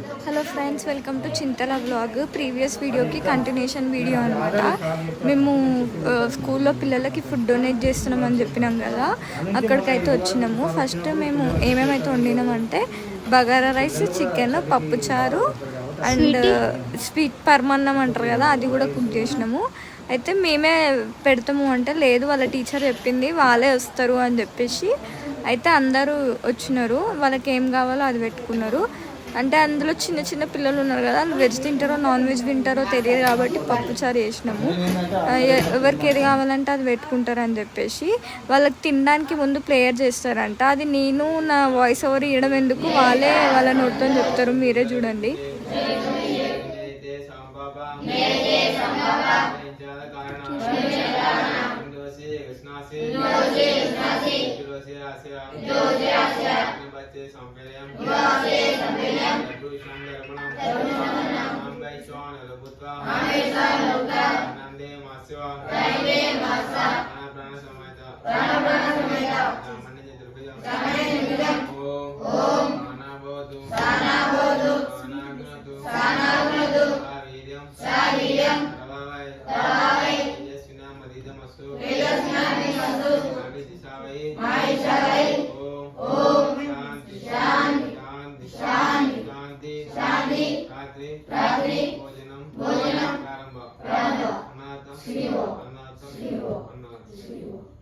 Hello friends, welcome to Chintala vlog. Previous వీడియోకి continuation video అనమాట. మేము స్కూల్లో పిల్లలకి ఫుడ్ డొనేట్ చేస్తున్నామని చెప్పినాం కదా, అక్కడికైతే వచ్చినాము. ఫస్ట్ మేము ఏమేమైతే వండినామంటే బగారా రైస్, చికెన్, పప్పుచారు అండ్ స్వీట్ పరమాన్నం అంటారు కదా, అది కూడా కుక్ చేసినాము. అయితే మేమే పెడతాము అంటే లేదు, వాళ్ళ టీచర్ చెప్పింది వాళ్ళే వస్తారు అని చెప్పేసి అయితే అందరూ వచ్చినారు. వాళ్ళకి ఏం కావాలో అది పెట్టుకున్నారు. అంటే అందులో చిన్న చిన్న పిల్లలు ఉన్నారు కదా, వాళ్ళు వెజ్ తింటారో నాన్ వెజ్ తింటారో తెలియదు కాబట్టి పప్పుచారు చేసినాము. ఎవరికి ఏది కావాలంటే అది పెట్టుకుంటారు అని చెప్పేసి వాళ్ళకి తినడానికి ముందు ప్రేయర్ చేస్తారంట. అది నేను నా వాయిస్ ఓవర్ ఇవ్వడం ఎందుకు, వాళ్ళే వాళ్ళ నోటితో చెప్తారు, మీరే చూడండి. రాత్రి భోజనం ప్రారంభ అన్నాథ అన్నాథ అన్నాథ.